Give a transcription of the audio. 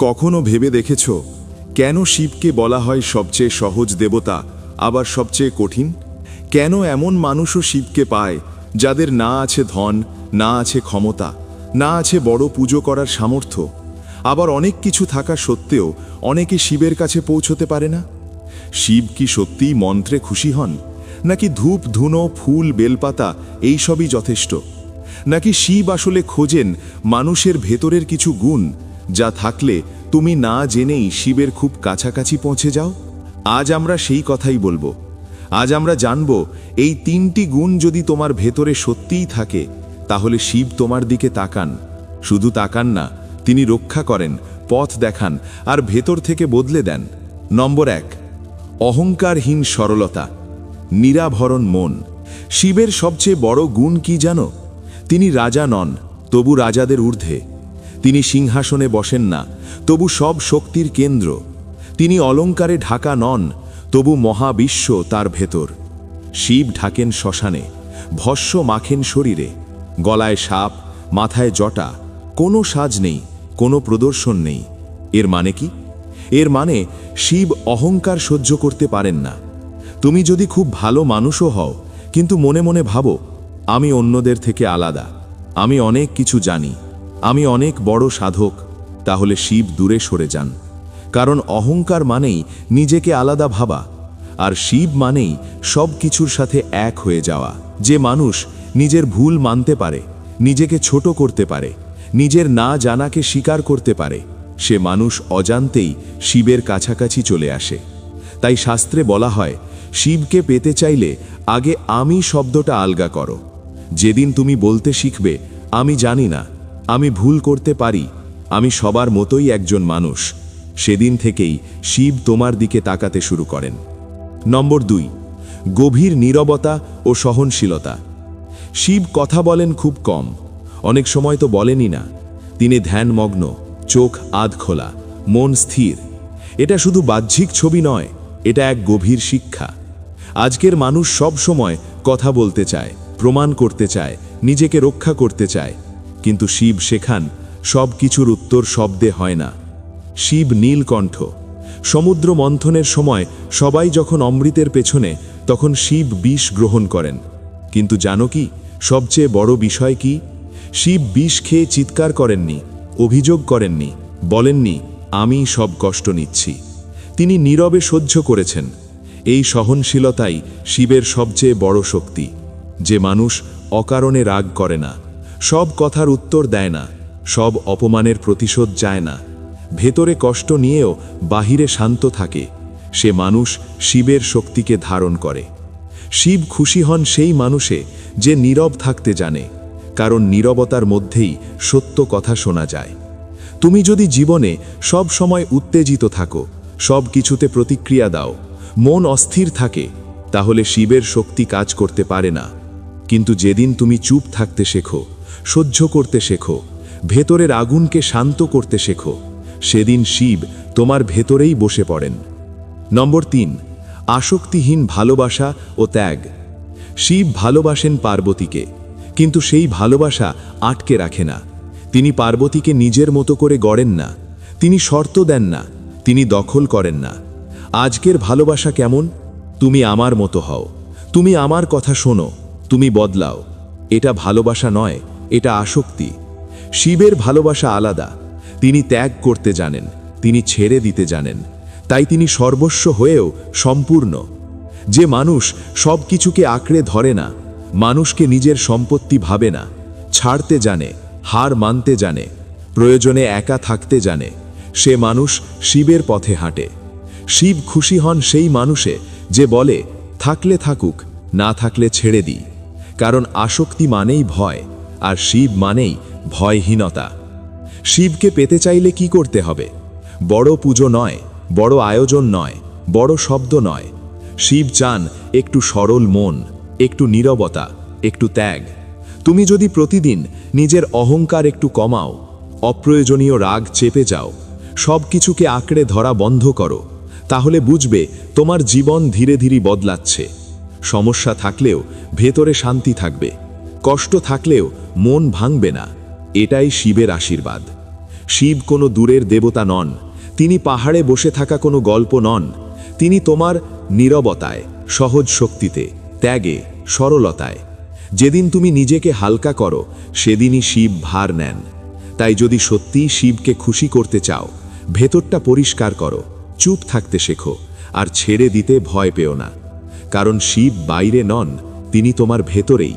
কখনো ভেবে দেখেছ কেন শিবকে বলা হয় সবচেয়ে সহজ দেবতা আবার সবচেয়ে কঠিন? কেন এমন মানুষও শিবকে পায় যাদের না আছে ধন, না আছে ক্ষমতা, না আছে বড় পুজো করার সামর্থ্য, আবার অনেক কিছু থাকা সত্ত্বেও অনেকে শিবের কাছে পৌঁছতে পারে না? শিব কি সত্যিই মন্ত্রে খুশি হন, নাকি ধূপ ধুনো ফুল বেলপাতা এইসবই যথেষ্ট? নাকি শিব আসলে খোঁজেন মানুষের ভেতরের কিছু গুণ যা থাকলে তুমি না জেনেই শিবের খুব কাছাকাছি পৌঁছে যাও? আজ আমরা সেই কথাই বলবো। আজ আমরা জানব এই তিনটি গুণ যদি তোমার ভেতরে সত্যিই থাকে তাহলে শিব তোমার দিকে তাকান। শুধু তাকান না, তিনি রক্ষা করেন, পথ দেখান আর ভেতর থেকে বদলে দেন। নম্বর 1, অহংকারহীন সরলতা, নিরাভরণ মন। শিবের সবচেয়ে বড় গুণ কি জানো? তিনি রাজা নন, তবু রাজাদের ঊর্ধ্বে। তিনি সিংহাসনে বসেন না, তবু সব শক্তির কেন্দ্র। তিনি অলঙ্কারে ঢাকা নন, তবু মহাবিশ্ব তার ভেতর। শিব ঢাকেন শ্মশানে, ভস্য মাখেন শরীরে, গলায় সাপ, মাথায় জটা, কোনো সাজ নেই, কোনো প্রদর্শন নেই। এর মানে কি? এর মানে শিব অহংকার সহ্য করতে পারেন না। তুমি যদি খুব ভালো মানুষও হও, কিন্তু মনে মনে ভাবো আমি অন্যদের থেকে আলাদা, আমি অনেক কিছু জানি, আমি অনেক বড় সাধক, তাহলে শিব দূরে সরে যান। কারণ অহংকার মানেই নিজেকে আলাদা ভাবা, আর শিব মানেই সব কিছুর সাথে এক হয়ে যাওয়া। যে মানুষ নিজের ভুল মানতে পারে, নিজেকে ছোট করতে পারে, নিজের না জানাকে স্বীকার করতে পারে, সে মানুষ অজান্তেই শিবের কাছাকাছি চলে আসে। তাই শাস্ত্রে বলা হয়, শিবকে পেতে চাইলে আগে আমি শব্দটা আলগা করো। যেদিন তুমি বলতে শিখবে আমি জানি না, আমি ভুল করতে পারি, আমি সবার মতোই একজন মানুষ, সেদিন থেকেই শিব তোমার দিকে তাকাতে শুরু করেন। নম্বর 2, গভীর নীরবতা ও সহনশীলতা। শিব কথা বলেন খুব কম, অনেক সময় তো বলেনই না। তিনি ধ্যানমগ্ন, চোখ আধ খোলা, মন স্থির। এটা শুধু বাহ্যিক ছবি নয়, এটা এক গভীর শিক্ষা। আজকের মানুষ সব সময় কথা বলতে চায়, প্রমাণ করতে চায়, নিজেকে রক্ষা করতে চায়, কিন্তু শিব শেখান সব কিছুর উত্তর শব্দে হয় না। শিব নীলকণ্ঠ। সমুদ্র মন্থনের সময় সবাই যখন অমৃতের পেছনে, তখন শিব বিষ গ্রহণ করেন। কিন্তু জানো কি সবচেয়ে বড় বিষয় কি? শিব বিষ খেয়ে চিৎকার করেননি, অভিযোগ করেননি, বলেননি আমি সব কষ্ট নিচ্ছি। তিনি নীরবে সহ্য করেছেন। এই সহনশীলতাই শিবের সবচেয়ে বড় শক্তি। যে মানুষ অকারণে রাগ করে না, সব কথার উত্তর দেয় না, সব অপমানের প্রতিশোধ চায় না, ভেতরে কষ্ট নিয়েও বাহিরে শান্ত থাকে, সে মানুষ শিবের শক্তিকে ধারণ করে। শিব খুশি হন সেই মানুষে যে নীরব থাকতে জানে, কারণ নীরবতার মধ্যেই সত্য কথা শোনা যায়। তুমি যদি জীবনে সব সময় উত্তেজিত থাকো, সব কিছুতে প্রতিক্রিয়া দাও, মন অস্থির থাকে, তাহলে শিবের শক্তি কাজ করতে পারে না। কিন্তু যেদিন তুমি চুপ থাকতে শেখো, সহ্য করতে শেখো, ভেতরের আগুনকে শান্ত করতে শেখো, সেদিন শিব তোমার ভেতরেই বসে পড়েন। নম্বর 3, আসক্তিহীন ভালোবাসা ও ত্যাগ। শিব ভালোবাসেন পার্বতীকে, কিন্তু সেই ভালোবাসা আটকে রাখে না। তিনি পার্বতীকে নিজের মতো করে গড়েন না, তিনি শর্ত দেন না, তিনি দখল করেন না। আজকের ভালোবাসা কেমন? তুমি আমার মতো হও, তুমি আমার কথা শোনো, তুমি বদলাও। এটা ভালোবাসা নয়, এটা আসক্তি। শিবের ভালোবাসা আলাদা। তিনি ত্যাগ করতে জানেন, তিনি ছেড়ে দিতে জানেন, তাই তিনি সর্বস্ব হয়েও সম্পূর্ণ। যে মানুষ সব কিছুকে আঁকড়ে ধরে না, মানুষকে নিজের সম্পত্তি ভাবে না, ছাড়তে জানে, হার মানতে জানে, প্রয়োজনে একা থাকতে জানে, সে মানুষ শিবের পথে হাঁটে। শিব খুশি হন সেই মানুষে যে বলে থাকলে থাকুক, না থাকলে ছেড়ে দিই। কারণ আসক্তি মানেই ভয়, আর শিব মানেই ভয়হীনতা। শিবকে পেতে চাইলে কি করতে হবে? বড় পুজো নয়, বড় আয়োজন নয়, বড় শব্দ নয়। শিব চান একটু সরল মন, একটু নীরবতা, একটু ত্যাগ। তুমি যদি প্রতিদিন নিজের অহংকার একটু কমাও, অপ্রয়োজনীয় রাগ চেপে যাও, সব কিছুকে আঁকড়ে ধরা বন্ধ করো, তাহলে বুঝবে তোমার জীবন ধীরে ধীরে বদলাচ্ছে। সমস্যা থাকলেও ভেতরে শান্তি থাকবে, কষ্ট থাকলেও মন ভাঙবে না। এটাই শিবের আশীর্বাদ। শিব কোনো দূরের দেবতা নন, তিনি পাহাড়ে বসে থাকা কোনো গল্প নন, তিনি তোমার নীরবতায়, সহজ শক্তিতে, ত্যাগে, সরলতায়। যেদিন তুমি নিজেকে হালকা করো সেদিনই শিব ভার নেন। তাই যদি সত্যিই শিবকে খুশি করতে চাও, ভেতরটা পরিষ্কার করো, চুপ থাকতে শেখো, আর ছেড়ে দিতে ভয় পেও না। কারণ শিব বাইরে নন, তিনি তোমার ভেতরেই।